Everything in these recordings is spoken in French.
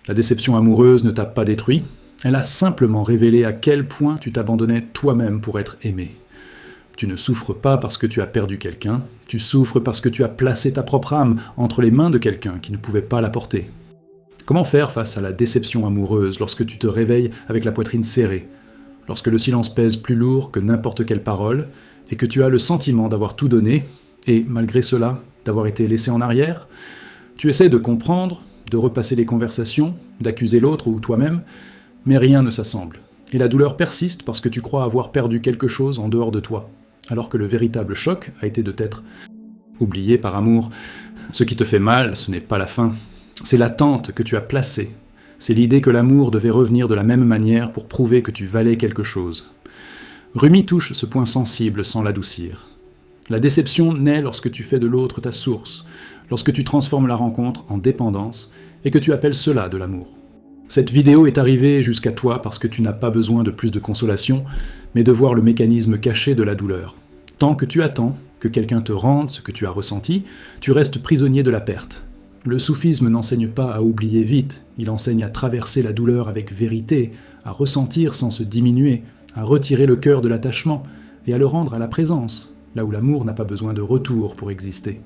La déception amoureuse ne t'a pas détruit, elle a simplement révélé à quel point tu t'abandonnais toi-même pour être aimé. Tu ne souffres pas parce que tu as perdu quelqu'un, tu souffres parce que tu as placé ta propre âme entre les mains de quelqu'un qui ne pouvait pas la porter. Comment faire face à la déception amoureuse lorsque tu te réveilles avec la poitrine serrée, lorsque le silence pèse plus lourd que n'importe quelle parole, et que tu as le sentiment d'avoir tout donné, et malgré cela, d'avoir été laissé en arrière? Tu essaies de comprendre, de repasser les conversations, d'accuser l'autre ou toi-même, mais rien ne s'assemble. Et la douleur persiste parce que tu crois avoir perdu quelque chose en dehors de toi, alors que le véritable choc a été de t'être oublié par amour. Ce qui te fait mal, ce n'est pas la fin. C'est l'attente que tu as placée. C'est l'idée que l'amour devait revenir de la même manière pour prouver que tu valais quelque chose. Rumi touche ce point sensible sans l'adoucir. La déception naît lorsque tu fais de l'autre ta source, lorsque tu transformes la rencontre en dépendance et que tu appelles cela de l'amour. Cette vidéo est arrivée jusqu'à toi parce que tu n'as pas besoin de plus de consolation, mais de voir le mécanisme caché de la douleur. Tant que tu attends que quelqu'un te rende ce que tu as ressenti, tu restes prisonnier de la perte. Le soufisme n'enseigne pas à oublier vite, il enseigne à traverser la douleur avec vérité, à ressentir sans se diminuer, à retirer le cœur de l'attachement et à le rendre à la présence, là où l'amour n'a pas besoin de retour pour exister.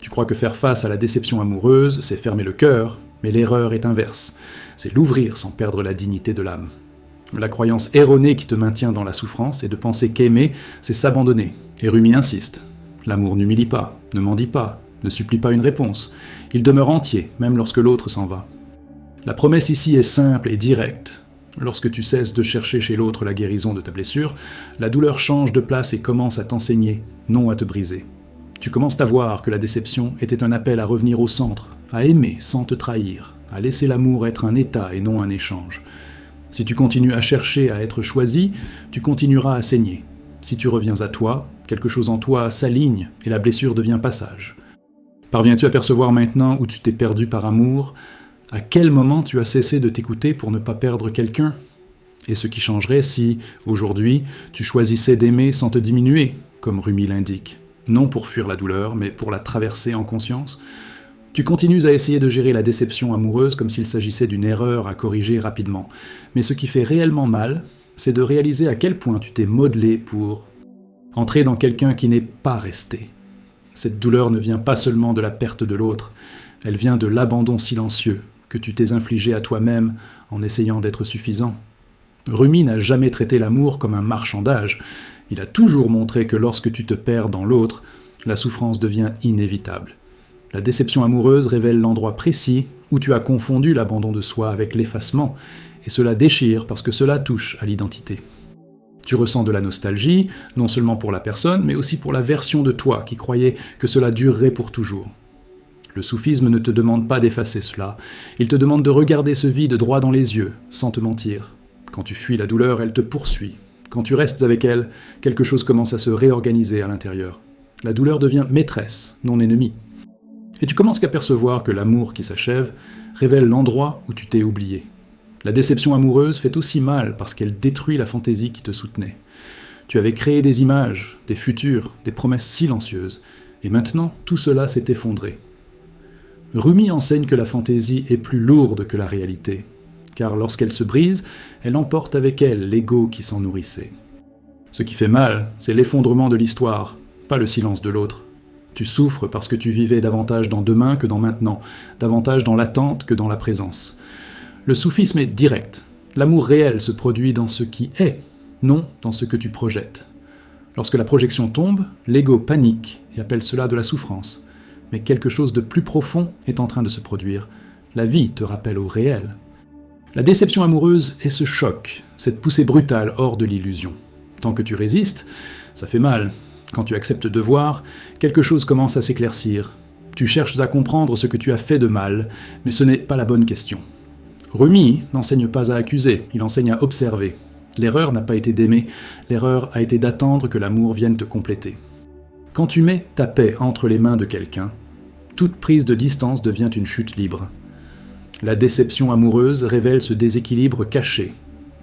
Tu crois que faire face à la déception amoureuse, c'est fermer le cœur, mais l'erreur est inverse, c'est l'ouvrir sans perdre la dignité de l'âme. La croyance erronée qui te maintient dans la souffrance est de penser qu'aimer, c'est s'abandonner. Et Rumi insiste. L'amour n'humilie pas, ne mendie pas, ne supplie pas une réponse. Il demeure entier, même lorsque l'autre s'en va. La promesse ici est simple et directe. Lorsque tu cesses de chercher chez l'autre la guérison de ta blessure, la douleur change de place et commence à t'enseigner, non à te briser. Tu commences à voir que la déception était un appel à revenir au centre, à aimer sans te trahir, à laisser l'amour être un état et non un échange. Si tu continues à chercher à être choisi, tu continueras à saigner. Si tu reviens à toi, quelque chose en toi s'aligne et la blessure devient passage. Parviens-tu à percevoir maintenant où tu t'es perdu par amour? À quel moment tu as cessé de t'écouter pour ne pas perdre quelqu'un? Et ce qui changerait si, aujourd'hui, tu choisissais d'aimer sans te diminuer, comme Rumi l'indique, non pour fuir la douleur, mais pour la traverser en conscience? Tu continues à essayer de gérer la déception amoureuse comme s'il s'agissait d'une erreur à corriger rapidement. Mais ce qui fait réellement mal, c'est de réaliser à quel point tu t'es modelé pour entrer dans quelqu'un qui n'est pas resté. Cette douleur ne vient pas seulement de la perte de l'autre, elle vient de l'abandon silencieux que tu t'es infligé à toi-même en essayant d'être suffisant. Rumi n'a jamais traité l'amour comme un marchandage. Il a toujours montré que lorsque tu te perds dans l'autre, la souffrance devient inévitable. La déception amoureuse révèle l'endroit précis où tu as confondu l'abandon de soi avec l'effacement, et cela déchire parce que cela touche à l'identité. Tu ressens de la nostalgie, non seulement pour la personne, mais aussi pour la version de toi qui croyait que cela durerait pour toujours. Le soufisme ne te demande pas d'effacer cela, il te demande de regarder ce vide droit dans les yeux, sans te mentir. Quand tu fuis la douleur, elle te poursuit. Quand tu restes avec elle, quelque chose commence à se réorganiser à l'intérieur. La douleur devient maîtresse, non ennemie. Et tu commences à percevoir que l'amour qui s'achève révèle l'endroit où tu t'es oublié. La déception amoureuse fait aussi mal parce qu'elle détruit la fantaisie qui te soutenait. Tu avais créé des images, des futurs, des promesses silencieuses, et maintenant tout cela s'est effondré. Rumi enseigne que la fantaisie est plus lourde que la réalité, car lorsqu'elle se brise, elle emporte avec elle l'ego qui s'en nourrissait. Ce qui fait mal, c'est l'effondrement de l'histoire, pas le silence de l'autre. Tu souffres parce que tu vivais davantage dans demain que dans maintenant, davantage dans l'attente que dans la présence. Le soufisme est direct. L'amour réel se produit dans ce qui est, non dans ce que tu projettes. Lorsque la projection tombe, l'ego panique et appelle cela de la souffrance. Mais quelque chose de plus profond est en train de se produire. La vie te rappelle au réel. La déception amoureuse est ce choc, cette poussée brutale hors de l'illusion. Tant que tu résistes, ça fait mal. Quand tu acceptes de voir, quelque chose commence à s'éclaircir. Tu cherches à comprendre ce que tu as fait de mal, mais ce n'est pas la bonne question. Rumi n'enseigne pas à accuser, il enseigne à observer. L'erreur n'a pas été d'aimer, l'erreur a été d'attendre que l'amour vienne te compléter. Quand tu mets ta paix entre les mains de quelqu'un, toute prise de distance devient une chute libre. La déception amoureuse révèle ce déséquilibre caché.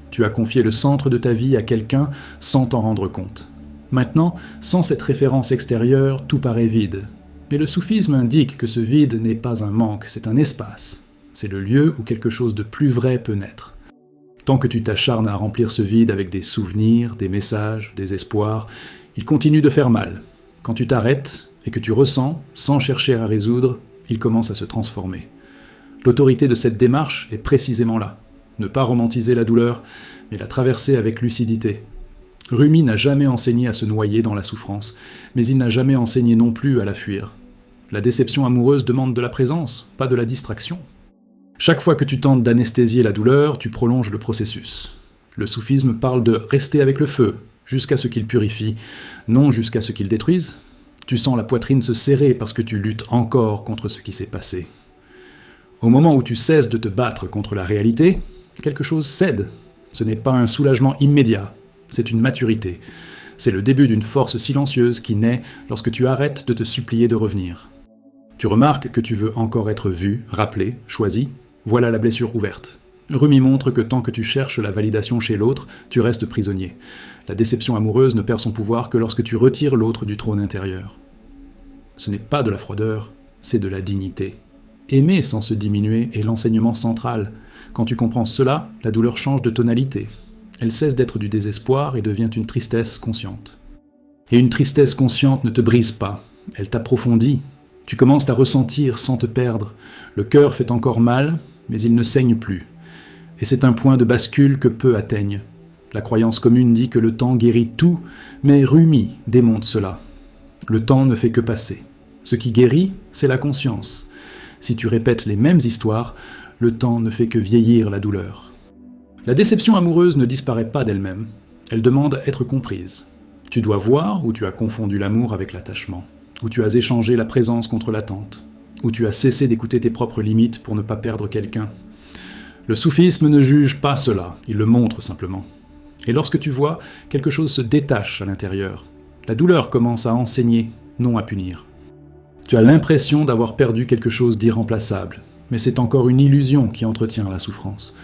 Tu as confié le centre de ta vie à quelqu'un sans t'en rendre compte. Maintenant, sans cette référence extérieure, tout paraît vide. Mais le soufisme indique que ce vide n'est pas un manque, c'est un espace. C'est le lieu où quelque chose de plus vrai peut naître. Tant que tu t'acharnes à remplir ce vide avec des souvenirs, des messages, des espoirs, il continue de faire mal. Quand tu t'arrêtes et que tu ressens, sans chercher à résoudre, il commence à se transformer. L'autorité de cette démarche est précisément là. Ne pas romantiser la douleur, mais la traverser avec lucidité. Rumi n'a jamais enseigné à se noyer dans la souffrance, mais il n'a jamais enseigné non plus à la fuir. La déception amoureuse demande de la présence, pas de la distraction. Chaque fois que tu tentes d'anesthésier la douleur, tu prolonges le processus. Le soufisme parle de rester avec le feu, jusqu'à ce qu'il purifie, non jusqu'à ce qu'il détruise. Tu sens la poitrine se serrer parce que tu luttes encore contre ce qui s'est passé. Au moment où tu cesses de te battre contre la réalité, quelque chose cède. Ce n'est pas un soulagement immédiat, c'est une maturité. C'est le début d'une force silencieuse qui naît lorsque tu arrêtes de te supplier de revenir. Tu remarques que tu veux encore être vu, rappelé, choisi. Voilà la blessure ouverte. Rumi montre que tant que tu cherches la validation chez l'autre, tu restes prisonnier. La déception amoureuse ne perd son pouvoir que lorsque tu retires l'autre du trône intérieur. Ce n'est pas de la froideur, c'est de la dignité. Aimer sans se diminuer est l'enseignement central. Quand tu comprends cela, la douleur change de tonalité. Elle cesse d'être du désespoir et devient une tristesse consciente. Et une tristesse consciente ne te brise pas, elle t'approfondit. Tu commences à ressentir sans te perdre. Le cœur fait encore mal, mais il ne saigne plus. Et c'est un point de bascule que peu atteignent. La croyance commune dit que le temps guérit tout, mais Rumi démonte cela. Le temps ne fait que passer. Ce qui guérit, c'est la conscience. Si tu répètes les mêmes histoires, le temps ne fait que vieillir la douleur. La déception amoureuse ne disparaît pas d'elle-même. Elle demande à être comprise. Tu dois voir où tu as confondu l'amour avec l'attachement, où tu as échangé la présence contre l'attente, où tu as cessé d'écouter tes propres limites pour ne pas perdre quelqu'un. Le soufisme ne juge pas cela, il le montre simplement. Et lorsque tu vois, quelque chose se détache à l'intérieur. La douleur commence à enseigner, non à punir. Tu as l'impression d'avoir perdu quelque chose d'irremplaçable, mais c'est encore une illusion qui entretient la souffrance.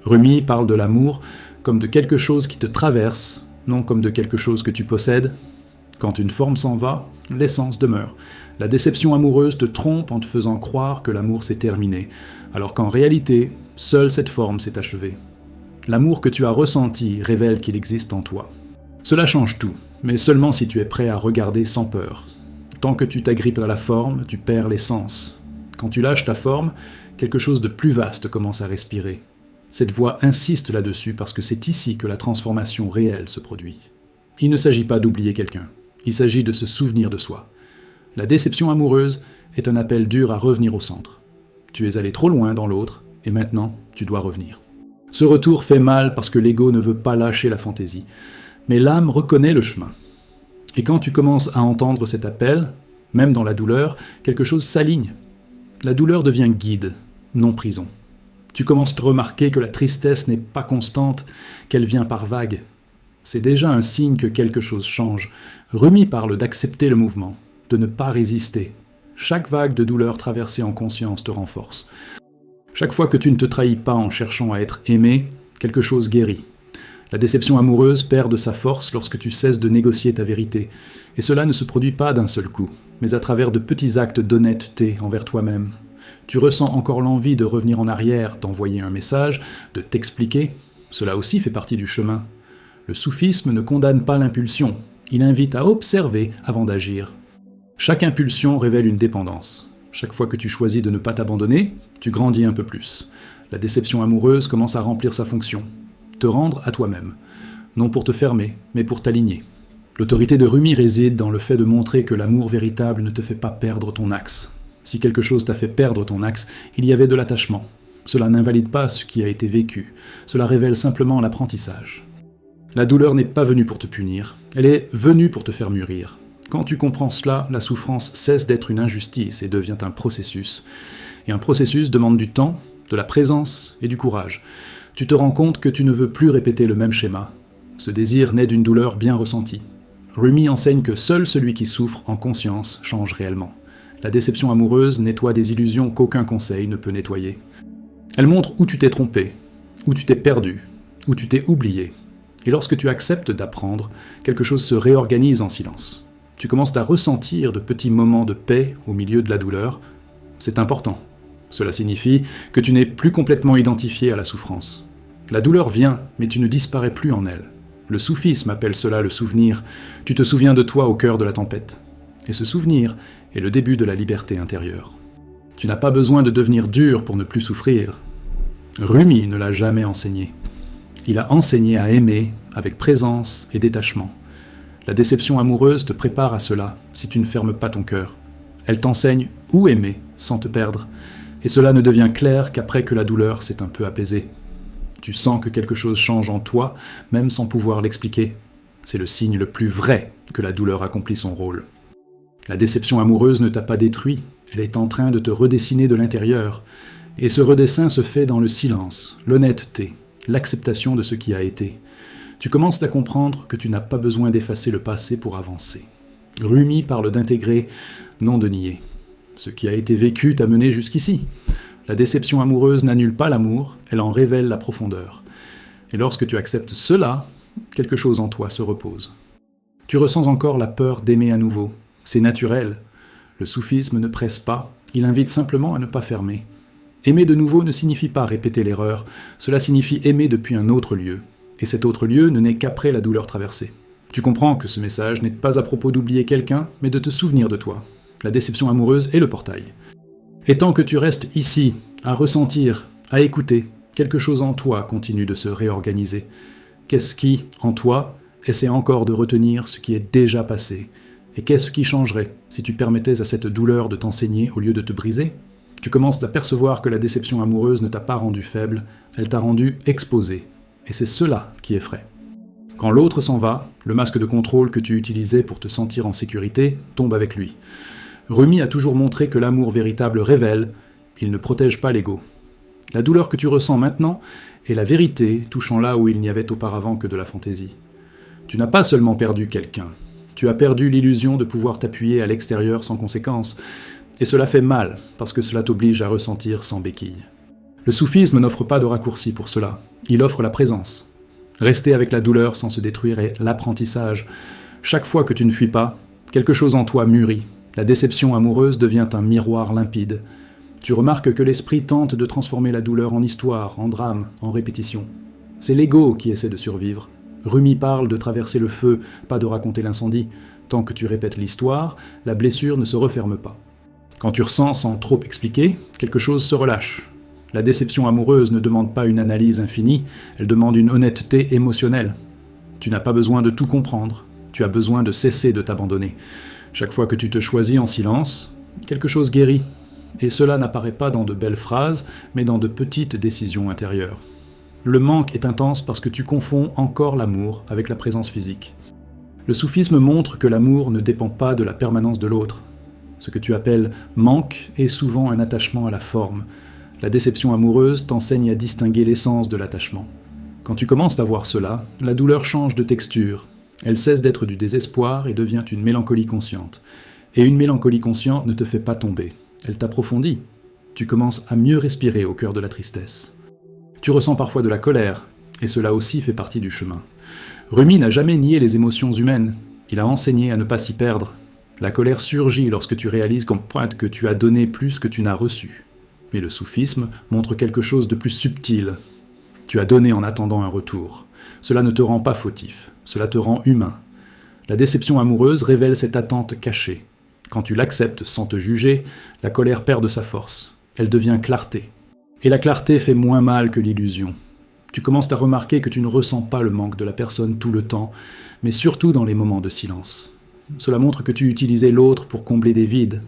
Rumi parle de l'amour comme de quelque chose qui te traverse, non comme de quelque chose que tu possèdes. Quand une forme s'en va, l'essence demeure. La déception amoureuse te trompe en te faisant croire que l'amour s'est terminé, alors qu'en réalité, seule cette forme s'est achevée. L'amour que tu as ressenti révèle qu'il existe en toi. Cela change tout, mais seulement si tu es prêt à regarder sans peur. Tant que tu t'agrippes à la forme, tu perds l'essence. Quand tu lâches ta forme, quelque chose de plus vaste commence à respirer. Cette voix insiste là-dessus parce que c'est ici que la transformation réelle se produit. Il ne s'agit pas d'oublier quelqu'un, il s'agit de se souvenir de soi. La déception amoureuse est un appel dur à revenir au centre. Tu es allé trop loin dans l'autre, et maintenant, tu dois revenir. Ce retour fait mal parce que l'ego ne veut pas lâcher la fantaisie, mais l'âme reconnaît le chemin. Et quand tu commences à entendre cet appel, même dans la douleur, quelque chose s'aligne. La douleur devient guide, non prison. Tu commences à remarquer que la tristesse n'est pas constante, qu'elle vient par vagues. C'est déjà un signe que quelque chose change. Rumi parle d'accepter le mouvement, de ne pas résister. Chaque vague de douleur traversée en conscience te renforce. Chaque fois que tu ne te trahis pas en cherchant à être aimé, quelque chose guérit. La déception amoureuse perd de sa force lorsque tu cesses de négocier ta vérité. Et cela ne se produit pas d'un seul coup, mais à travers de petits actes d'honnêteté envers toi-même. Tu ressens encore l'envie de revenir en arrière, d'envoyer un message, de t'expliquer. Cela aussi fait partie du chemin. Le soufisme ne condamne pas l'impulsion, il invite à observer avant d'agir. Chaque impulsion révèle une dépendance. Chaque fois que tu choisis de ne pas t'abandonner, tu grandis un peu plus. La déception amoureuse commence à remplir sa fonction. Te rendre à toi-même. Non pour te fermer, mais pour t'aligner. L'autorité de Rumi réside dans le fait de montrer que l'amour véritable ne te fait pas perdre ton axe. Si quelque chose t'a fait perdre ton axe, il y avait de l'attachement. Cela n'invalide pas ce qui a été vécu. Cela révèle simplement l'apprentissage. La douleur n'est pas venue pour te punir. Elle est venue pour te faire mûrir. Quand tu comprends cela, la souffrance cesse d'être une injustice et devient un processus. Et un processus demande du temps, de la présence et du courage. Tu te rends compte que tu ne veux plus répéter le même schéma. Ce désir naît d'une douleur bien ressentie. Rumi enseigne que seul celui qui souffre en conscience change réellement. La déception amoureuse nettoie des illusions qu'aucun conseil ne peut nettoyer. Elle montre où tu t'es trompé, où tu t'es perdu, où tu t'es oublié. Et lorsque tu acceptes d'apprendre, quelque chose se réorganise en silence. Tu commences à ressentir de petits moments de paix au milieu de la douleur. C'est important. Cela signifie que tu n'es plus complètement identifié à la souffrance. La douleur vient, mais tu ne disparais plus en elle. Le soufisme appelle cela le souvenir. Tu te souviens de toi au cœur de la tempête. Et ce souvenir est le début de la liberté intérieure. Tu n'as pas besoin de devenir dur pour ne plus souffrir. Rumi ne l'a jamais enseigné. Il a enseigné à aimer avec présence et détachement. La déception amoureuse te prépare à cela si tu ne fermes pas ton cœur. Elle t'enseigne où aimer sans te perdre. Et cela ne devient clair qu'après que la douleur s'est un peu apaisée. Tu sens que quelque chose change en toi, même sans pouvoir l'expliquer. C'est le signe le plus vrai que la douleur accomplit son rôle. La déception amoureuse ne t'a pas détruit, elle est en train de te redessiner de l'intérieur. Et ce redessin se fait dans le silence, l'honnêteté, l'acceptation de ce qui a été. Tu commences à comprendre que tu n'as pas besoin d'effacer le passé pour avancer. Rumi parle d'intégrer, non de nier. Ce qui a été vécu t'a mené jusqu'ici. La déception amoureuse n'annule pas l'amour, elle en révèle la profondeur. Et lorsque tu acceptes cela, quelque chose en toi se repose. Tu ressens encore la peur d'aimer à nouveau. C'est naturel. Le soufisme ne presse pas, il invite simplement à ne pas fermer. Aimer de nouveau ne signifie pas répéter l'erreur, cela signifie aimer depuis un autre lieu. Et cet autre lieu ne naît qu'après la douleur traversée. Tu comprends que ce message n'est pas à propos d'oublier quelqu'un, mais de te souvenir de toi. La déception amoureuse est le portail. Et tant que tu restes ici, à ressentir, à écouter, quelque chose en toi continue de se réorganiser. Qu'est-ce qui, en toi, essaie encore de retenir ce qui est déjà passé? Et qu'est-ce qui changerait si tu permettais à cette douleur de t'enseigner au lieu de te briser? Tu commences à percevoir que la déception amoureuse ne t'a pas rendu faible, elle t'a rendu exposé. Et c'est cela qui effraie. Quand l'autre s'en va, le masque de contrôle que tu utilisais pour te sentir en sécurité tombe avec lui. Rumi a toujours montré que l'amour véritable révèle, il ne protège pas l'ego. La douleur que tu ressens maintenant est la vérité touchant là où il n'y avait auparavant que de la fantaisie. Tu n'as pas seulement perdu quelqu'un, tu as perdu l'illusion de pouvoir t'appuyer à l'extérieur sans conséquence, et cela fait mal parce que cela t'oblige à ressentir sans béquille. Le soufisme n'offre pas de raccourci pour cela, il offre la présence. Rester avec la douleur sans se détruire est l'apprentissage. Chaque fois que tu ne fuis pas, quelque chose en toi mûrit. La déception amoureuse devient un miroir limpide. Tu remarques que l'esprit tente de transformer la douleur en histoire, en drame, en répétition. C'est l'ego qui essaie de survivre. Rumi parle de traverser le feu, pas de raconter l'incendie. Tant que tu répètes l'histoire, la blessure ne se referme pas. Quand tu ressens sans trop expliquer, quelque chose se relâche. La déception amoureuse ne demande pas une analyse infinie, elle demande une honnêteté émotionnelle. Tu n'as pas besoin de tout comprendre, tu as besoin de cesser de t'abandonner. Chaque fois que tu te choisis en silence, quelque chose guérit. Et cela n'apparaît pas dans de belles phrases, mais dans de petites décisions intérieures. Le manque est intense parce que tu confonds encore l'amour avec la présence physique. Le soufisme montre que l'amour ne dépend pas de la permanence de l'autre. Ce que tu appelles manque est souvent un attachement à la forme. La déception amoureuse t'enseigne à distinguer l'essence de l'attachement. Quand tu commences à voir cela, la douleur change de texture. Elle cesse d'être du désespoir et devient une mélancolie consciente. Et une mélancolie consciente ne te fait pas tomber. Elle t'approfondit. Tu commences à mieux respirer au cœur de la tristesse. Tu ressens parfois de la colère, et cela aussi fait partie du chemin. Rumi n'a jamais nié les émotions humaines. Il a enseigné à ne pas s'y perdre. La colère surgit lorsque tu réalises qu'en pointe que tu as donné plus que tu n'as reçu. Mais le soufisme montre quelque chose de plus subtil. Tu as donné en attendant un retour. Cela ne te rend pas fautif, cela te rend humain. La déception amoureuse révèle cette attente cachée. Quand tu l'acceptes sans te juger, la colère perd de sa force. Elle devient clarté. Et la clarté fait moins mal que l'illusion. Tu commences à remarquer que tu ne ressens pas le manque de la personne tout le temps, mais surtout dans les moments de silence. Cela montre que tu utilisais l'autre pour combler des vides.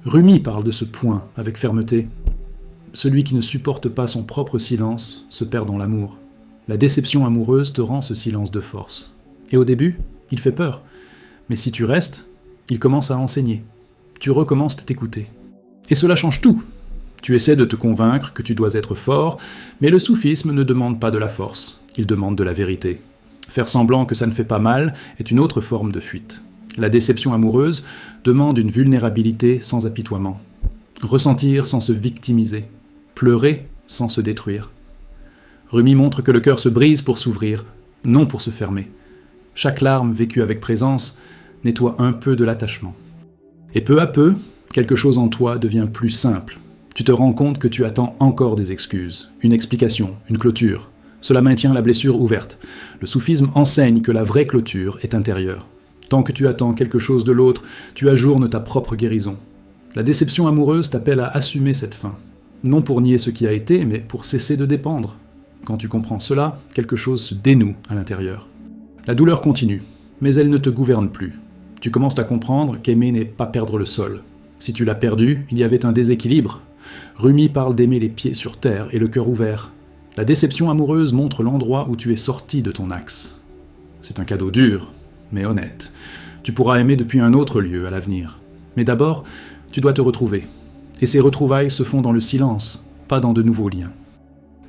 Rumi parle de ce point avec fermeté. Celui qui ne supporte pas son propre silence se perd dans l'amour. La déception amoureuse te rend ce silence de force. Et au début, il fait peur. Mais si tu restes, il commence à enseigner. Tu recommences à t'écouter. Et cela change tout. Tu essaies de te convaincre que tu dois être fort, mais le soufisme ne demande pas de la force, il demande de la vérité. Faire semblant que ça ne fait pas mal est une autre forme de fuite. La déception amoureuse demande une vulnérabilité sans apitoiement. Ressentir sans se victimiser. Pleurer sans se détruire. Rumi montre que le cœur se brise pour s'ouvrir, non pour se fermer. Chaque larme vécue avec présence nettoie un peu de l'attachement. Et peu à peu, quelque chose en toi devient plus simple. Tu te rends compte que tu attends encore des excuses, une explication, une clôture. Cela maintient la blessure ouverte. Le soufisme enseigne que la vraie clôture est intérieure. Tant que tu attends quelque chose de l'autre, tu ajournes ta propre guérison. La déception amoureuse t'appelle à assumer cette fin. Non pour nier ce qui a été, mais pour cesser de dépendre. Quand tu comprends cela, quelque chose se dénoue à l'intérieur. La douleur continue, mais elle ne te gouverne plus. Tu commences à comprendre qu'aimer n'est pas perdre le sol. Si tu l'as perdu, il y avait un déséquilibre. Rumi parle d'aimer les pieds sur terre et le cœur ouvert. La déception amoureuse montre l'endroit où tu es sorti de ton axe. C'est un cadeau dur, mais honnête. Tu pourras aimer depuis un autre lieu à l'avenir. Mais d'abord, tu dois te retrouver. Et ces retrouvailles se font dans le silence, pas dans de nouveaux liens.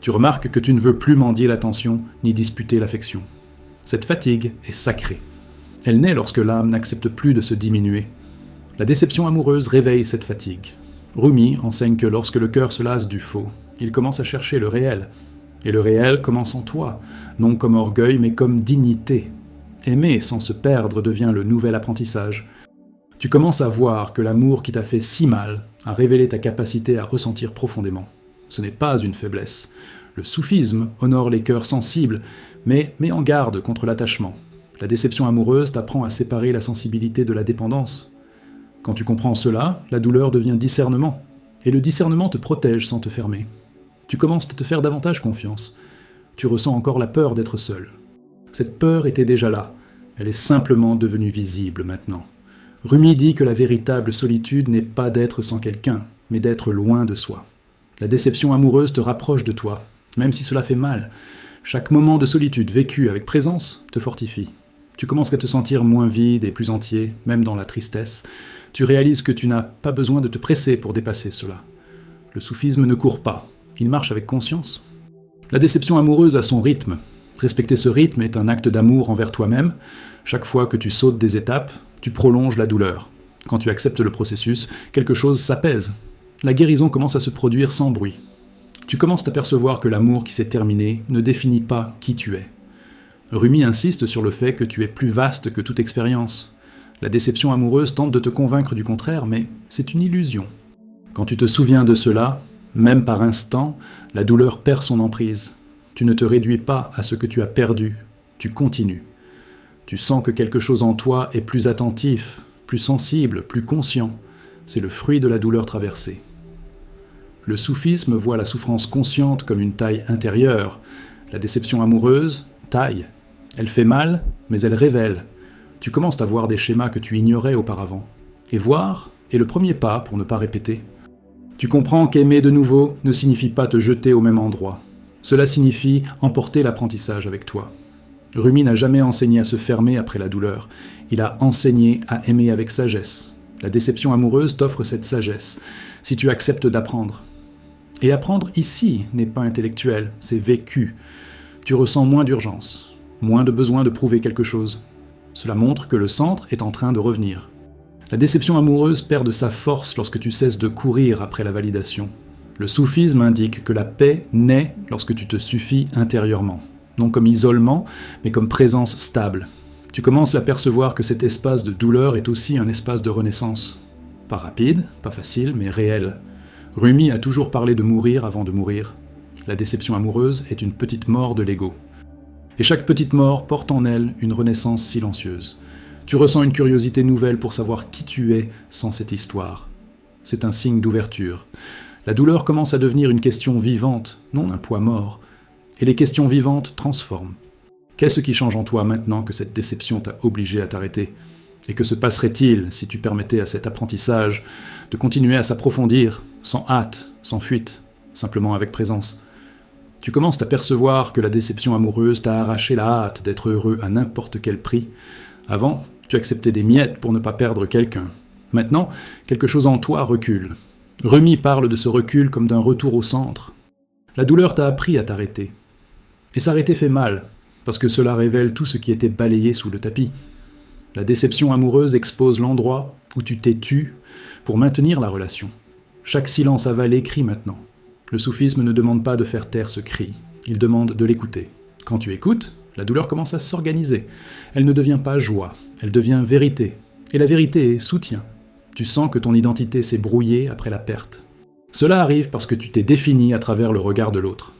Tu remarques que tu ne veux plus mendier l'attention ni disputer l'affection. Cette fatigue est sacrée. Elle naît lorsque l'âme n'accepte plus de se diminuer. La déception amoureuse réveille cette fatigue. Rumi enseigne que lorsque le cœur se lasse du faux, il commence à chercher le réel. Et le réel commence en toi, non comme orgueil, mais comme dignité. Aimer sans se perdre devient le nouvel apprentissage. Tu commences à voir que l'amour qui t'a fait si mal a révélé ta capacité à ressentir profondément. Ce n'est pas une faiblesse. Le soufisme honore les cœurs sensibles, mais met en garde contre l'attachement. La déception amoureuse t'apprend à séparer la sensibilité de la dépendance. Quand tu comprends cela, la douleur devient discernement. Et le discernement te protège sans te fermer. Tu commences à te faire davantage confiance. Tu ressens encore la peur d'être seul. Cette peur était déjà là. Elle est simplement devenue visible maintenant. Rumi dit que la véritable solitude n'est pas d'être sans quelqu'un, mais d'être loin de soi. La déception amoureuse te rapproche de toi, même si cela fait mal. Chaque moment de solitude vécu avec présence te fortifie. Tu commences à te sentir moins vide et plus entier, même dans la tristesse. Tu réalises que tu n'as pas besoin de te presser pour dépasser cela. Le soufisme ne court pas, il marche avec conscience. La déception amoureuse a son rythme. Respecter ce rythme est un acte d'amour envers toi-même. Chaque fois que tu sautes des étapes, tu prolonges la douleur. Quand tu acceptes le processus, quelque chose s'apaise. La guérison commence à se produire sans bruit. Tu commences à t'apercevoir que l'amour qui s'est terminé ne définit pas qui tu es. Rumi insiste sur le fait que tu es plus vaste que toute expérience. La déception amoureuse tente de te convaincre du contraire, mais c'est une illusion. Quand tu te souviens de cela, même par instant, la douleur perd son emprise. Tu ne te réduis pas à ce que tu as perdu, tu continues. Tu sens que quelque chose en toi est plus attentif, plus sensible, plus conscient. C'est le fruit de la douleur traversée. Le soufisme voit la souffrance consciente comme une taille intérieure. La déception amoureuse, taille. Elle fait mal, mais elle révèle. Tu commences à voir des schémas que tu ignorais auparavant. Et voir est le premier pas pour ne pas répéter. Tu comprends qu'aimer de nouveau ne signifie pas te jeter au même endroit. Cela signifie emporter l'apprentissage avec toi. Rumi n'a jamais enseigné à se fermer après la douleur. Il a enseigné à aimer avec sagesse. La déception amoureuse t'offre cette sagesse, si tu acceptes d'apprendre. Et apprendre ici n'est pas intellectuel, c'est vécu. Tu ressens moins d'urgence, moins de besoin de prouver quelque chose. Cela montre que le centre est en train de revenir. La déception amoureuse perd de sa force lorsque tu cesses de courir après la validation. Le soufisme indique que la paix naît lorsque tu te suffis intérieurement. Non comme isolement, mais comme présence stable. Tu commences à percevoir que cet espace de douleur est aussi un espace de renaissance. Pas rapide, pas facile, mais réel. Rumi a toujours parlé de mourir avant de mourir. La déception amoureuse est une petite mort de l'ego. Et chaque petite mort porte en elle une renaissance silencieuse. Tu ressens une curiosité nouvelle pour savoir qui tu es sans cette histoire. C'est un signe d'ouverture. La douleur commence à devenir une question vivante, non un poids mort. Et les questions vivantes transforment. Qu'est-ce qui change en toi maintenant que cette déception t'a obligé à t'arrêter ? Et que se passerait-il si tu permettais à cet apprentissage de continuer à s'approfondir, sans hâte, sans fuite, simplement avec présence ? Tu commences à percevoir que la déception amoureuse t'a arraché la hâte d'être heureux à n'importe quel prix. Avant, tu acceptais des miettes pour ne pas perdre quelqu'un. Maintenant, quelque chose en toi recule. Rumi parle de ce recul comme d'un retour au centre. La douleur t'a appris à t'arrêter. Et s'arrêter fait mal, parce que cela révèle tout ce qui était balayé sous le tapis. La déception amoureuse expose l'endroit où tu t'es tu pour maintenir la relation. Chaque silence avalé crie maintenant. Le soufisme ne demande pas de faire taire ce cri, il demande de l'écouter. Quand tu écoutes, la douleur commence à s'organiser. Elle ne devient pas joie, elle devient vérité. Et la vérité est soutien. Tu sens que ton identité s'est brouillée après la perte. Cela arrive parce que tu t'es défini à travers le regard de l'autre.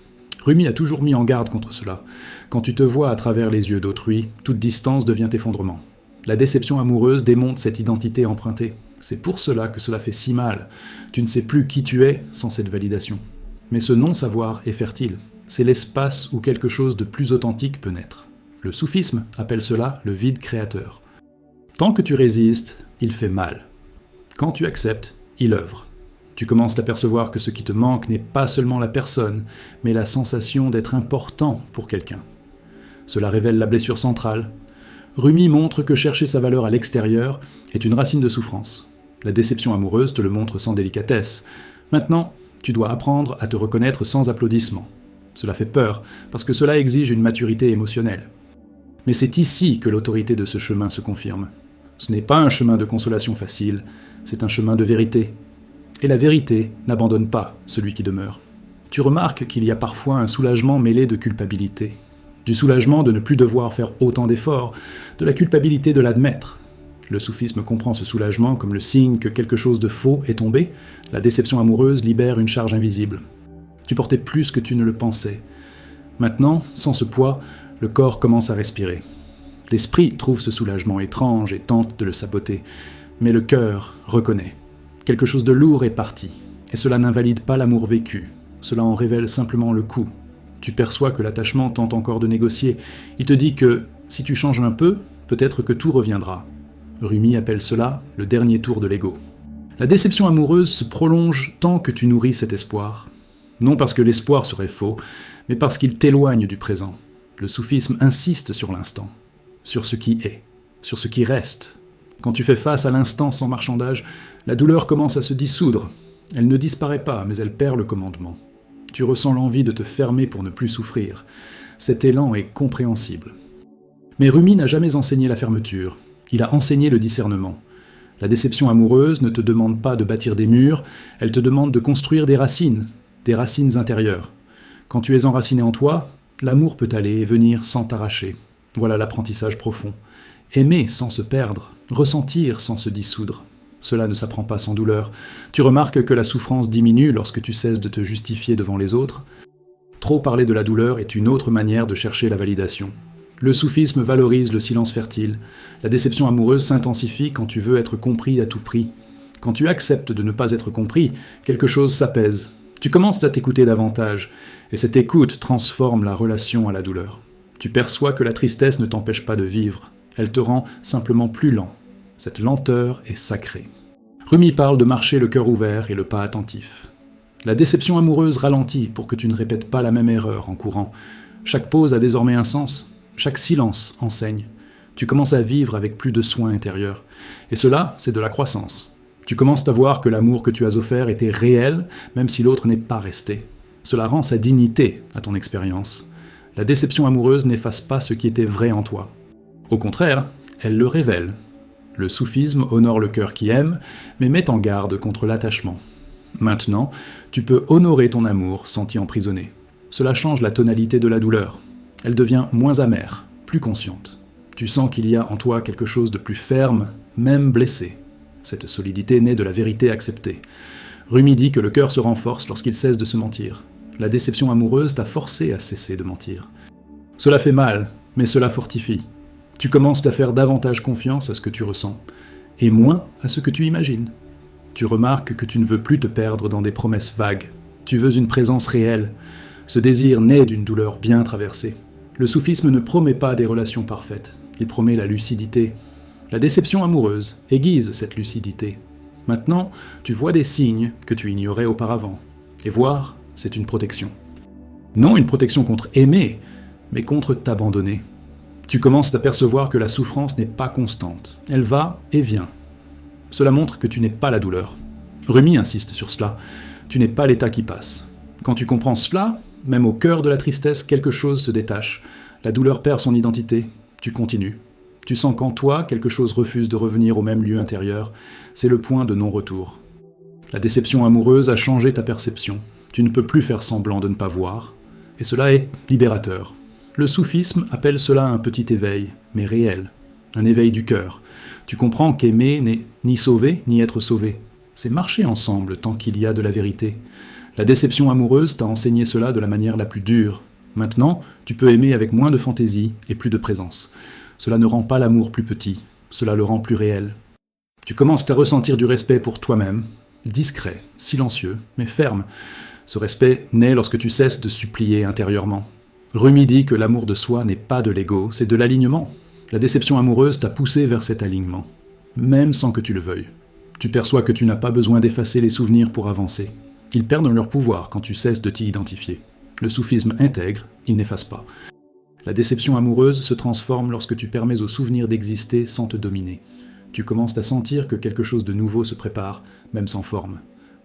Rumi a toujours mis en garde contre cela. Quand tu te vois à travers les yeux d'autrui, toute distance devient effondrement. La déception amoureuse démonte cette identité empruntée. C'est pour cela que cela fait si mal. Tu ne sais plus qui tu es sans cette validation. Mais ce non-savoir est fertile. C'est l'espace où quelque chose de plus authentique peut naître. Le soufisme appelle cela le vide créateur. Tant que tu résistes, il fait mal. Quand tu acceptes, il œuvre. Tu commences à percevoir que ce qui te manque n'est pas seulement la personne, mais la sensation d'être important pour quelqu'un. Cela révèle la blessure centrale. Rumi montre que chercher sa valeur à l'extérieur est une racine de souffrance. La déception amoureuse te le montre sans délicatesse. Maintenant, tu dois apprendre à te reconnaître sans applaudissements. Cela fait peur, parce que cela exige une maturité émotionnelle. Mais c'est ici que l'autorité de ce chemin se confirme. Ce n'est pas un chemin de consolation facile, c'est un chemin de vérité. Et la vérité n'abandonne pas celui qui demeure. Tu remarques qu'il y a parfois un soulagement mêlé de culpabilité. Du soulagement de ne plus devoir faire autant d'efforts, de la culpabilité de l'admettre. Le soufisme comprend ce soulagement comme le signe que quelque chose de faux est tombé. La déception amoureuse libère une charge invisible. Tu portais plus que tu ne le pensais. Maintenant, sans ce poids, le corps commence à respirer. L'esprit trouve ce soulagement étrange et tente de le saboter. Mais le cœur reconnaît. Quelque chose de lourd est parti. Et cela n'invalide pas l'amour vécu. Cela en révèle simplement le coût. Tu perçois que l'attachement tente encore de négocier. Il te dit que, si tu changes un peu, peut-être que tout reviendra. Rumi appelle cela le dernier tour de l'ego. La déception amoureuse se prolonge tant que tu nourris cet espoir. Non parce que l'espoir serait faux, mais parce qu'il t'éloigne du présent. Le soufisme insiste sur l'instant, sur ce qui est, sur ce qui reste. Quand tu fais face à l'instant sans marchandage, la douleur commence à se dissoudre. Elle ne disparaît pas, mais elle perd le commandement. Tu ressens l'envie de te fermer pour ne plus souffrir. Cet élan est compréhensible. Mais Rumi n'a jamais enseigné la fermeture. Il a enseigné le discernement. La déception amoureuse ne te demande pas de bâtir des murs, elle te demande de construire des racines intérieures. Quand tu es enraciné en toi, l'amour peut aller et venir sans t'arracher. Voilà l'apprentissage profond. Aimer sans se perdre, ressentir sans se dissoudre. Cela ne s'apprend pas sans douleur. Tu remarques que la souffrance diminue lorsque tu cesses de te justifier devant les autres. Trop parler de la douleur est une autre manière de chercher la validation. Le soufisme valorise le silence fertile. La déception amoureuse s'intensifie quand tu veux être compris à tout prix. Quand tu acceptes de ne pas être compris, quelque chose s'apaise. Tu commences à t'écouter davantage, et cette écoute transforme la relation à la douleur. Tu perçois que la tristesse ne t'empêche pas de vivre. Elle te rend simplement plus lent. Cette lenteur est sacrée. Rumi parle de marcher le cœur ouvert et le pas attentif. La déception amoureuse ralentit pour que tu ne répètes pas la même erreur en courant. Chaque pause a désormais un sens. Chaque silence enseigne. Tu commences à vivre avec plus de soin intérieur. Et cela, c'est de la croissance. Tu commences à voir que l'amour que tu as offert était réel, même si l'autre n'est pas resté. Cela rend sa dignité à ton expérience. La déception amoureuse n'efface pas ce qui était vrai en toi. Au contraire, elle le révèle. Le soufisme honore le cœur qui aime, mais met en garde contre l'attachement. Maintenant, tu peux honorer ton amour sans t'y emprisonner. Cela change la tonalité de la douleur. Elle devient moins amère, plus consciente. Tu sens qu'il y a en toi quelque chose de plus ferme, même blessé. Cette solidité naît de la vérité acceptée. Rumi dit que le cœur se renforce lorsqu'il cesse de se mentir. La déception amoureuse t'a forcé à cesser de mentir. Cela fait mal, mais cela fortifie. Tu commences à faire davantage confiance à ce que tu ressens, et moins à ce que tu imagines. Tu remarques que tu ne veux plus te perdre dans des promesses vagues. Tu veux une présence réelle. Ce désir naît d'une douleur bien traversée. Le soufisme ne promet pas des relations parfaites, il promet la lucidité. La déception amoureuse aiguise cette lucidité. Maintenant, tu vois des signes que tu ignorais auparavant. Et voir, c'est une protection. Non une protection contre aimer, mais contre t'abandonner. Tu commences à percevoir que la souffrance n'est pas constante. Elle va et vient. Cela montre que tu n'es pas la douleur. Rumi insiste sur cela. Tu n'es pas l'état qui passe. Quand tu comprends cela, même au cœur de la tristesse, quelque chose se détache. La douleur perd son identité. Tu continues. Tu sens qu'en toi, quelque chose refuse de revenir au même lieu intérieur. C'est le point de non-retour. La déception amoureuse a changé ta perception. Tu ne peux plus faire semblant de ne pas voir. Et cela est libérateur. Le soufisme appelle cela un petit éveil, mais réel. Un éveil du cœur. Tu comprends qu'aimer n'est ni sauver, ni être sauvé. c'est marcher ensemble tant qu'il y a de la vérité. La déception amoureuse t'a enseigné cela de la manière la plus dure. Maintenant, tu peux aimer avec moins de fantaisie et plus de présence. Cela ne rend pas l'amour plus petit, cela le rend plus réel. Tu commences à ressentir du respect pour toi-même, discret, silencieux, mais ferme. Ce respect naît lorsque tu cesses de supplier intérieurement. Rumi dit que l'amour de soi n'est pas de l'ego, c'est de l'alignement. La déception amoureuse t'a poussé vers cet alignement, même sans que tu le veuilles. Tu perçois que tu n'as pas besoin d'effacer les souvenirs pour avancer. Ils perdent leur pouvoir quand tu cesses de t'y identifier. Le soufisme intègre, il n'efface pas. La déception amoureuse se transforme lorsque tu permets aux souvenirs d'exister sans te dominer. Tu commences à sentir que quelque chose de nouveau se prépare, même sans forme.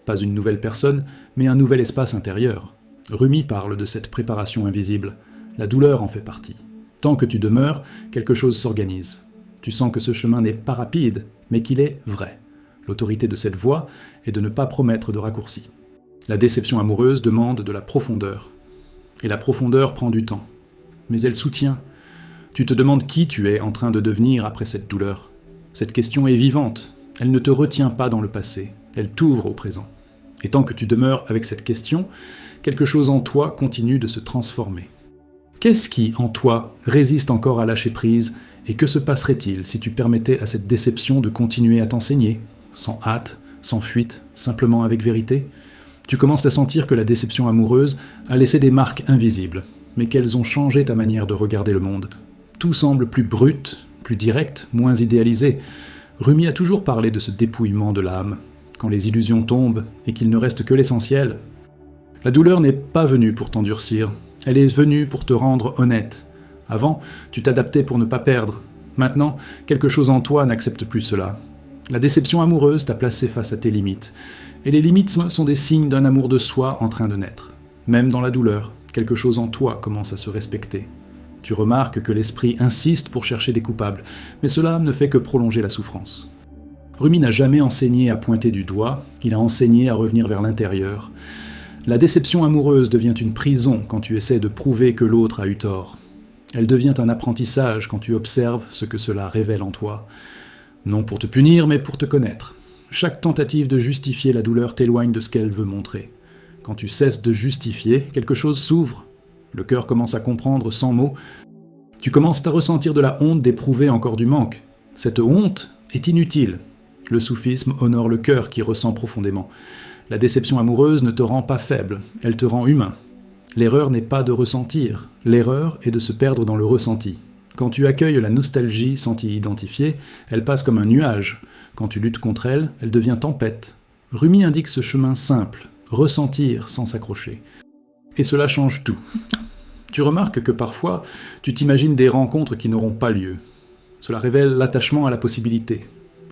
Pas une nouvelle personne, mais un nouvel espace intérieur. Rumi parle de cette préparation invisible. La douleur en fait partie. Tant que tu demeures, quelque chose s'organise. Tu sens que ce chemin n'est pas rapide, mais qu'il est vrai. L'autorité de cette voie est de ne pas promettre de raccourci. La déception amoureuse demande de la profondeur. Et la profondeur prend du temps. Mais elle soutient. Tu te demandes qui tu es en train de devenir après cette douleur. Cette question est vivante. Elle ne te retient pas dans le passé. Elle t'ouvre au présent. Et tant que tu demeures avec cette question, quelque chose en toi continue de se transformer. Qu'est-ce qui, en toi, résiste encore à lâcher prise, et que se passerait-il si tu permettais à cette déception de continuer à t'enseigner, sans hâte, sans fuite, simplement avec vérité ? Tu commences à sentir que la déception amoureuse a laissé des marques invisibles, mais qu'elles ont changé ta manière de regarder le monde. Tout semble plus brut, plus direct, moins idéalisé. Rumi a toujours parlé de ce dépouillement de l'âme, quand les illusions tombent et qu'il ne reste que l'essentiel. La douleur n'est pas venue pour t'endurcir, elle est venue pour te rendre honnête. Avant, tu t'adaptais pour ne pas perdre. Maintenant, quelque chose en toi n'accepte plus cela. La déception amoureuse t'a placé face à tes limites. Et les limites sont des signes d'un amour de soi en train de naître. Même dans la douleur, quelque chose en toi commence à se respecter. Tu remarques que l'esprit insiste pour chercher des coupables, mais cela ne fait que prolonger la souffrance. Rumi n'a jamais enseigné à pointer du doigt, il a enseigné à revenir vers l'intérieur. La déception amoureuse devient une prison quand tu essaies de prouver que l'autre a eu tort. Elle devient un apprentissage quand tu observes ce que cela révèle en toi. Non pour te punir, mais pour te connaître. Chaque tentative de justifier la douleur t'éloigne de ce qu'elle veut montrer. Quand tu cesses de justifier, quelque chose s'ouvre. Le cœur commence à comprendre sans mots. Tu commences à ressentir de la honte d'éprouver encore du manque. Cette honte est inutile. Le soufisme honore le cœur qui ressent profondément. La déception amoureuse ne te rend pas faible, elle te rend humain. L'erreur n'est pas de ressentir, l'erreur est de se perdre dans le ressenti. Quand tu accueilles la nostalgie sans t'y identifier, elle passe comme un nuage. Quand tu luttes contre elle, elle devient tempête. Rumi indique ce chemin simple, ressentir sans s'accrocher. Et cela change tout. Tu remarques que parfois, tu t'imagines des rencontres qui n'auront pas lieu. Cela révèle l'attachement à la possibilité.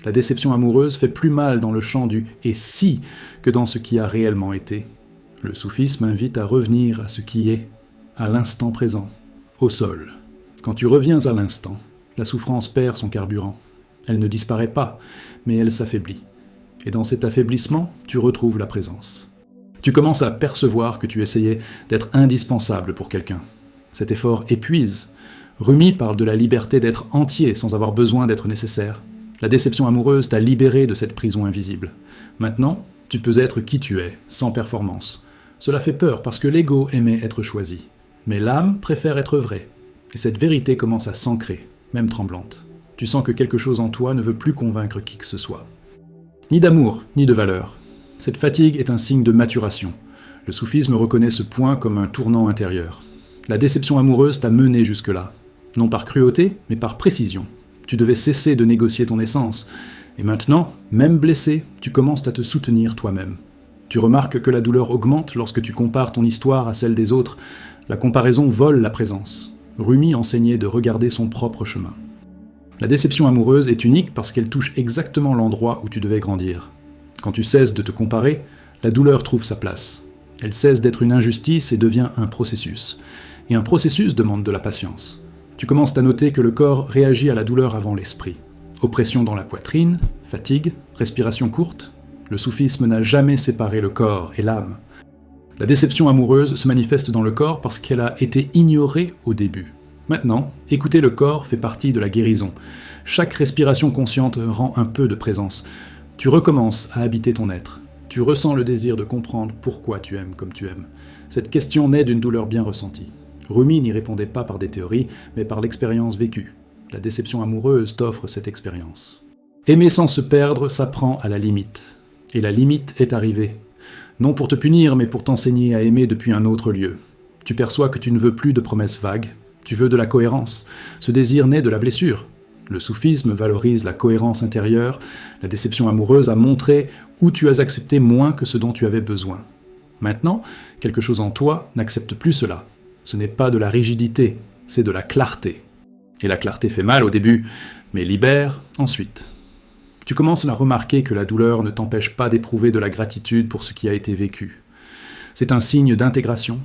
La déception amoureuse fait plus mal dans le champ du « et si » que dans ce qui a réellement été. Le soufisme invite à revenir à ce qui est, à l'instant présent, au sol. Quand tu reviens à l'instant, la souffrance perd son carburant. Elle ne disparaît pas, mais elle s'affaiblit. Et dans cet affaiblissement, tu retrouves la présence. Tu commences à percevoir que tu essayais d'être indispensable pour quelqu'un. Cet effort épuise. Rumi parle de la liberté d'être entier sans avoir besoin d'être nécessaire. La déception amoureuse t'a libéré de cette prison invisible. Maintenant, tu peux être qui tu es, sans performance. Cela fait peur parce que l'ego aimait être choisi. Mais l'âme préfère être vraie. Et cette vérité commence à s'ancrer, même tremblante. Tu sens que quelque chose en toi ne veut plus convaincre qui que ce soit. Ni d'amour, ni de valeur. Cette fatigue est un signe de maturation. Le soufisme reconnaît ce point comme un tournant intérieur. La déception amoureuse t'a mené jusque-là. Non par cruauté, mais par précision. Tu devais cesser de négocier ton essence. Et maintenant, même blessé, tu commences à te soutenir toi-même. Tu remarques que la douleur augmente lorsque tu compares ton histoire à celle des autres. La comparaison vole la présence. Rumi enseignait de regarder son propre chemin. La déception amoureuse est unique parce qu'elle touche exactement l'endroit où tu devais grandir. Quand tu cesses de te comparer, la douleur trouve sa place. Elle cesse d'être une injustice et devient un processus. Et un processus demande de la patience. Tu commences à noter que le corps réagit à la douleur avant l'esprit. Oppression dans la poitrine, fatigue, respiration courte. Le soufisme n'a jamais séparé le corps et l'âme. La déception amoureuse se manifeste dans le corps parce qu'elle a été ignorée au début. Maintenant, écouter le corps fait partie de la guérison. Chaque respiration consciente rend un peu de présence. Tu recommences à habiter ton être. Tu ressens le désir de comprendre pourquoi tu aimes comme tu aimes. Cette question naît d'une douleur bien ressentie. Rumi n'y répondait pas par des théories, mais par l'expérience vécue. La déception amoureuse t'offre cette expérience. Aimer sans se perdre s'apprend à la limite. Et la limite est arrivée. Non pour te punir, mais pour t'enseigner à aimer depuis un autre lieu. Tu perçois que tu ne veux plus de promesses vagues, tu veux de la cohérence. Ce désir naît de la blessure. Le soufisme valorise la cohérence intérieure. La déception amoureuse a montré où tu as accepté moins que ce dont tu avais besoin. Maintenant, quelque chose en toi n'accepte plus cela. Ce n'est pas de la rigidité, c'est de la clarté. Et la clarté fait mal au début, mais libère ensuite. Tu commences à remarquer que la douleur ne t'empêche pas d'éprouver de la gratitude pour ce qui a été vécu. C'est un signe d'intégration.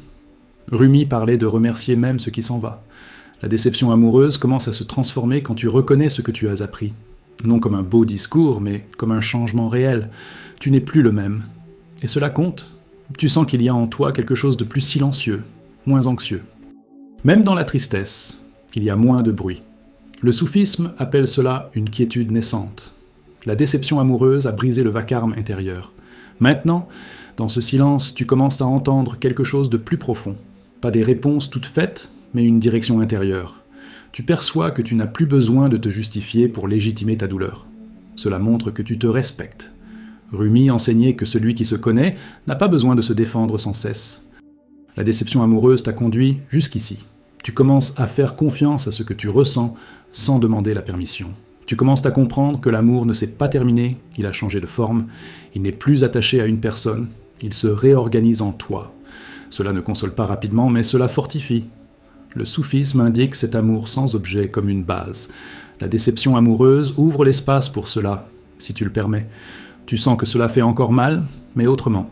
Rumi parlait de remercier même ce qui s'en va. La déception amoureuse commence à se transformer quand tu reconnais ce que tu as appris. Non comme un beau discours, mais comme un changement réel. Tu n'es plus le même. Et cela compte. Tu sens qu'il y a en toi quelque chose de plus silencieux, moins anxieux. Même dans la tristesse, il y a moins de bruit. Le soufisme appelle cela une quiétude naissante. La déception amoureuse a brisé le vacarme intérieur. Maintenant, dans ce silence, tu commences à entendre quelque chose de plus profond. Pas des réponses toutes faites, mais une direction intérieure. Tu perçois que tu n'as plus besoin de te justifier pour légitimer ta douleur. Cela montre que tu te respectes. Rumi enseignait que celui qui se connaît n'a pas besoin de se défendre sans cesse. La déception amoureuse t'a conduit jusqu'ici. Tu commences à faire confiance à ce que tu ressens sans demander la permission. Tu commences à comprendre que l'amour ne s'est pas terminé, il a changé de forme, il n'est plus attaché à une personne, il se réorganise en toi. Cela ne console pas rapidement, mais cela fortifie. Le soufisme indique cet amour sans objet comme une base. La déception amoureuse ouvre l'espace pour cela, si tu le permets. Tu sens que cela fait encore mal, mais autrement.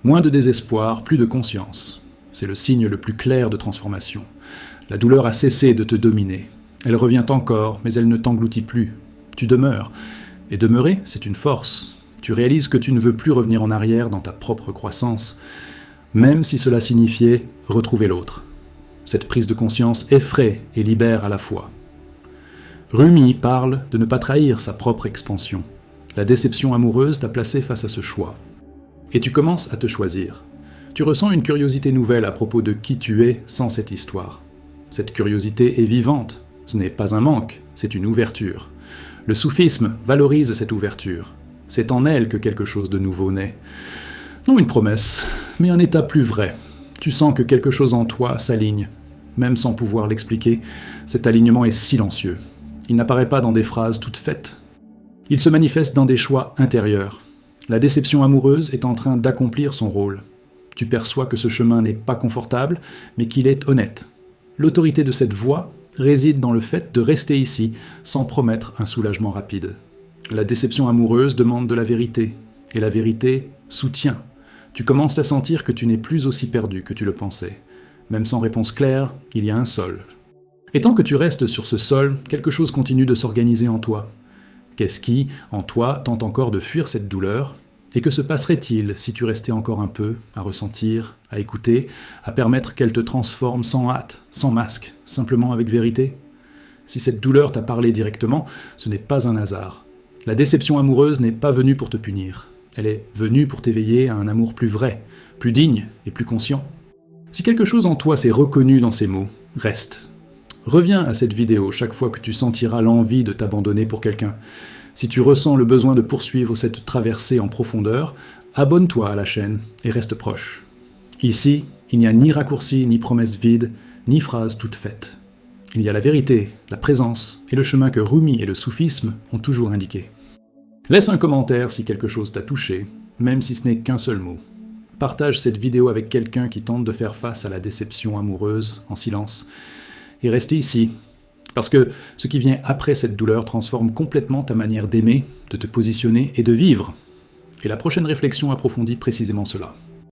Moins de désespoir, plus de conscience. C'est le signe le plus clair de transformation. La douleur a cessé de te dominer. Elle revient encore, mais elle ne t'engloutit plus. Tu demeures. Et demeurer, c'est une force. Tu réalises que tu ne veux plus revenir en arrière dans ta propre croissance, même si cela signifiait retrouver l'autre. Cette prise de conscience effraie et libère à la fois. Rumi parle de ne pas trahir sa propre expansion. La déception amoureuse t'a placé face à ce choix. Et tu commences à te choisir. Tu ressens une curiosité nouvelle à propos de qui tu es sans cette histoire. Cette curiosité est vivante. Ce n'est pas un manque, c'est une ouverture. Le soufisme valorise cette ouverture. C'est en elle que quelque chose de nouveau naît. Non une promesse, mais un état plus vrai. Tu sens que quelque chose en toi s'aligne. Même sans pouvoir l'expliquer, cet alignement est silencieux. Il n'apparaît pas dans des phrases toutes faites. Il se manifeste dans des choix intérieurs. La déception amoureuse est en train d'accomplir son rôle. Tu perçois que ce chemin n'est pas confortable, mais qu'il est honnête. L'autorité de cette voie réside dans le fait de rester ici, sans promettre un soulagement rapide. La déception amoureuse demande de la vérité, et la vérité soutient. Tu commences à sentir que tu n'es plus aussi perdu que tu le pensais. Même sans réponse claire, il y a un sol. Et tant que tu restes sur ce sol, quelque chose continue de s'organiser en toi. Qu'est-ce qui, en toi, tente encore de fuir cette douleur ? Et que se passerait-il si tu restais encore un peu, à ressentir, à écouter, à permettre qu'elle te transforme sans hâte, sans masque, simplement avec vérité ? Si cette douleur t'a parlé directement, ce n'est pas un hasard. La déception amoureuse n'est pas venue pour te punir. Elle est venue pour t'éveiller à un amour plus vrai, plus digne et plus conscient. Si quelque chose en toi s'est reconnu dans ces mots, reste. Reviens à cette vidéo chaque fois que tu sentiras l'envie de t'abandonner pour quelqu'un. Si tu ressens le besoin de poursuivre cette traversée en profondeur, abonne-toi à la chaîne et reste proche. Ici, il n'y a ni raccourci, ni promesse vide, ni phrase toute faite. Il y a la vérité, la présence et le chemin que Rumi et le soufisme ont toujours indiqué. Laisse un commentaire si quelque chose t'a touché, même si ce n'est qu'un seul mot. Partage cette vidéo avec quelqu'un qui tente de faire face à la déception amoureuse en silence. Et restez ici, parce que ce qui vient après cette douleur transforme complètement ta manière d'aimer, de te positionner et de vivre. Et la prochaine réflexion approfondit précisément cela.